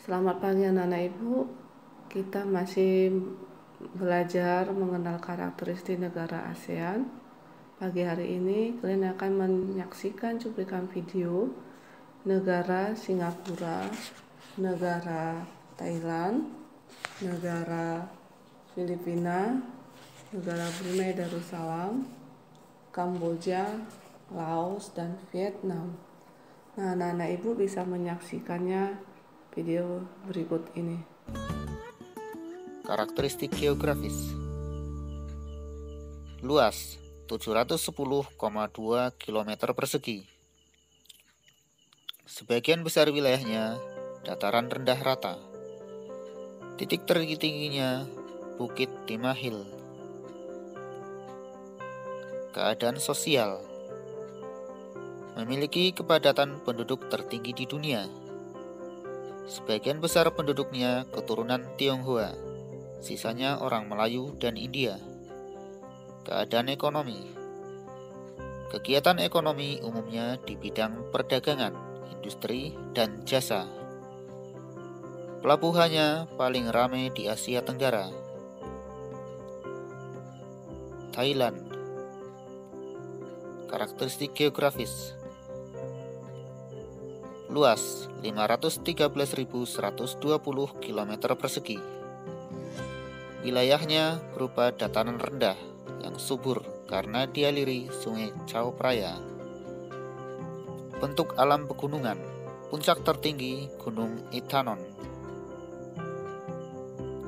Selamat pagi anak-anak ibu. Kita masih belajar mengenal karakteristik negara ASEAN. Pagi hari ini kalian akan menyaksikan cuplikan video negara Singapura, negara Thailand, negara Filipina, negara Brunei Darussalam, Kamboja, Laos, dan Vietnam. Nah, anak-anak ibu bisa menyaksikannya video berikut ini. Karakteristik geografis. Luas 710,2 km persegi. Sebagian besar wilayahnya dataran rendah rata. Titik tertingginya Bukit Timah Hill. Keadaan sosial. Memiliki kepadatan penduduk tertinggi di dunia. Sebagian besar penduduknya keturunan Tionghoa, sisanya orang Melayu dan India. Keadaan ekonomi. Kegiatan ekonomi umumnya di bidang perdagangan, industri, dan jasa. Pelabuhannya paling ramai di Asia Tenggara. Thailand. Karakteristik geografis. Luas 513.120 km persegi. Wilayahnya berupa dataran rendah yang subur karena dialiri Sungai Chao Phraya. Bentuk alam pegunungan. Puncak tertinggi Gunung Itanon.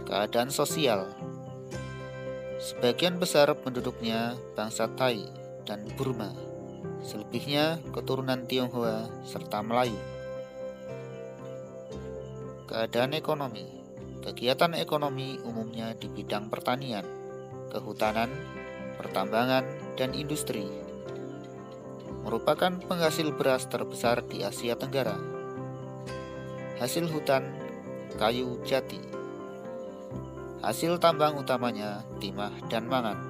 Keadaan sosial. Sebagian besar penduduknya bangsa Thai dan Burma. Selebihnya keturunan Tionghoa serta Melayu. Keadaan ekonomi. Kegiatan ekonomi umumnya di bidang pertanian, kehutanan, pertambangan, dan industri. Merupakan penghasil beras terbesar di Asia Tenggara. Hasil hutan, kayu jati. Hasil tambang utamanya timah dan mangan.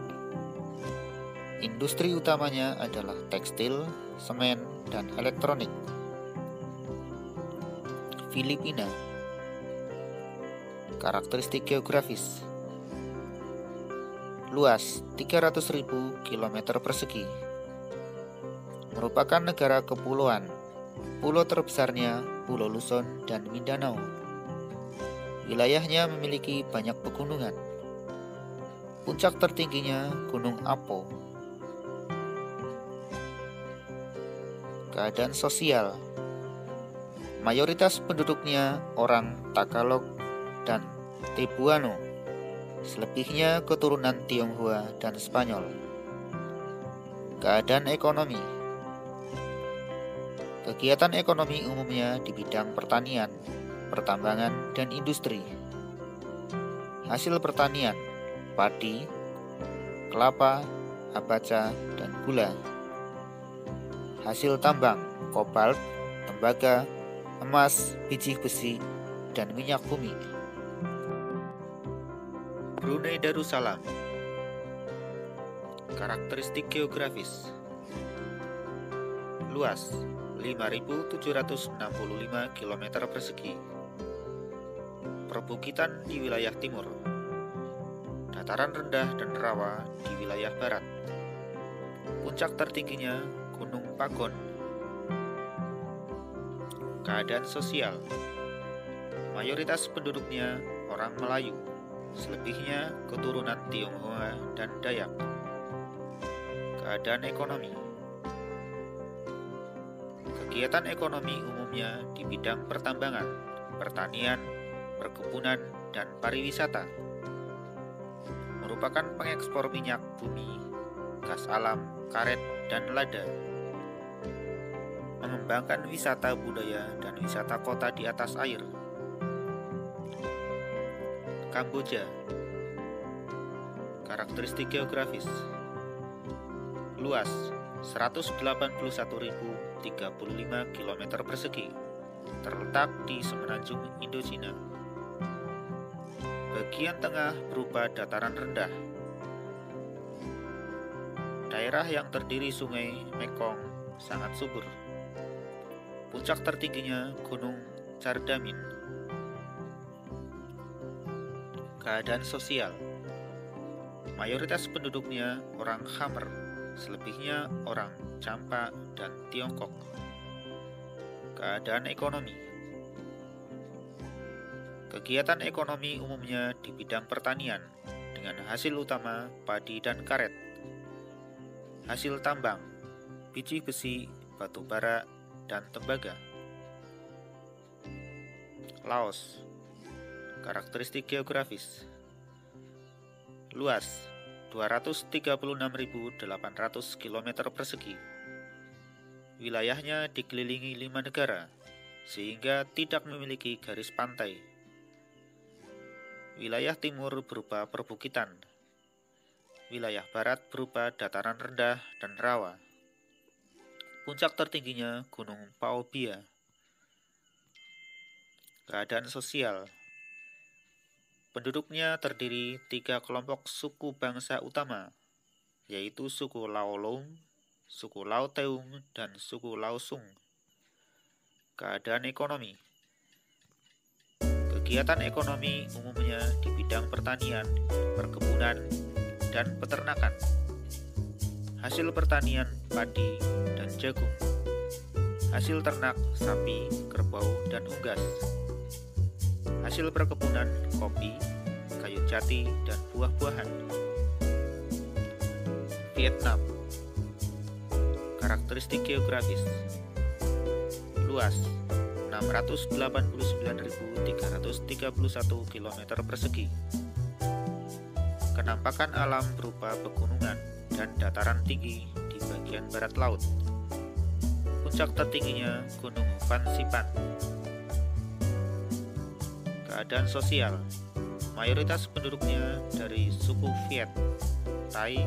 Industri utamanya adalah tekstil, semen, dan elektronik. Filipina. Karakteristik geografis. Luas 300.000 km persegi. Merupakan negara kepulauan. Pulau terbesarnya Pulau Luzon dan Mindanao. Wilayahnya memiliki banyak pegunungan. Puncak tertingginya Gunung Apo. Keadaan sosial. Mayoritas penduduknya orang Tagalog dan Cebuano. Selebihnya keturunan Tionghoa dan Spanyol. Keadaan ekonomi. Kegiatan ekonomi umumnya di bidang pertanian, pertambangan, dan industri. Hasil pertanian, padi, kelapa, abaca, dan gula. Hasil tambang, kobalt, tembaga, emas, biji besi, dan minyak bumi. Brunei Darussalam. Karakteristik geografis. Luas 5.765 km persegi. Perbukitan di wilayah timur. Dataran rendah dan rawa di wilayah barat. Puncak tertingginya Gunung Pagon. Keadaan sosial. Mayoritas penduduknya orang Melayu. Selebihnya keturunan Tionghoa dan Dayak. Keadaan ekonomi. Kegiatan ekonomi umumnya di bidang pertambangan, pertanian, perkebunan, dan pariwisata. Merupakan pengekspor minyak bumi, gas alam, karet, dan lada. Mengembangkan wisata budaya dan wisata kota di atas air. Kamboja. Karakteristik geografis. Luas 181.035 km persegi. Terletak di semenanjung Indochina. Bagian tengah berupa dataran rendah. Daerah yang terdiri sungai Mekong sangat subur. Puncak tertingginya Gunung Cardamin. Keadaan sosial. Mayoritas penduduknya orang Khmer, selebihnya orang Champa dan Tiongkok. Keadaan ekonomi. Kegiatan ekonomi umumnya di bidang pertanian, dengan hasil utama padi dan karet. Hasil tambang, biji besi, batu bara, dan tembaga. Laos. Karakteristik geografis. Luas 236.800 km persegi. Wilayahnya dikelilingi 5 negara, sehingga tidak memiliki garis pantai. Wilayah timur berupa perbukitan. Wilayah barat berupa dataran rendah dan rawa. Puncak tertingginya Gunung Pao Bia. Keadaan sosial. Penduduknya terdiri 3 kelompok suku bangsa utama, yaitu suku Lao Long, suku Lao Teung, dan suku Lao Sung. Keadaan ekonomi. Kegiatan ekonomi umumnya di bidang pertanian, perkebunan, dan peternakan. Hasil pertanian padi dan jagung. Hasil ternak sapi, kerbau, dan unggas. Hasil perkebunan kopi, kayu jati, dan buah-buahan. Vietnam. Karakteristik geografis. Luas 689.331 km persegi. Kenampakan alam berupa pegunungan dan dataran tinggi di bagian barat laut. Puncak tertingginya Gunung Phan Xipang. Keadaan sosial. Mayoritas penduduknya dari suku Viet, Thai,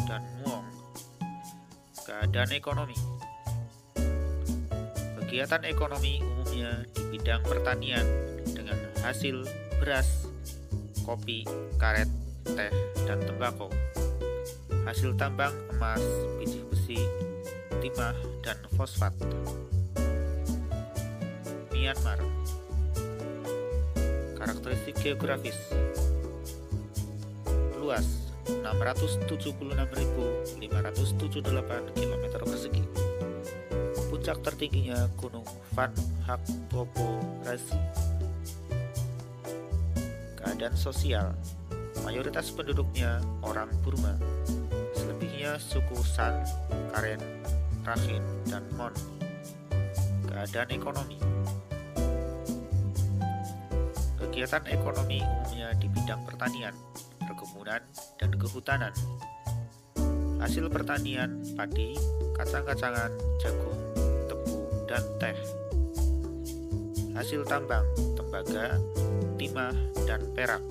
dan Muong. Keadaan ekonomi. Kegiatan ekonomi umumnya di bidang pertanian dengan hasil beras, kopi, karet, teh, dan tembakau. Hasil tambang emas, biji besi, timah, dan fosfat. Myanmar. Karakteristik geografis. Luas 676.578 km persegi. Puncak tertingginya Gunung Phan Hak Popo Rasi. Keadaan sosial. Mayoritas penduduknya orang Burma, selebihnya suku San, Karen, Rakhine, dan Mon. Keadaan ekonomi. Kegiatan ekonomi umumnya di bidang pertanian, perkebunan, dan kehutanan. Hasil pertanian padi, kacang-kacangan, jagung, tebu, dan teh. Hasil tambang, tembaga, timah, dan perak.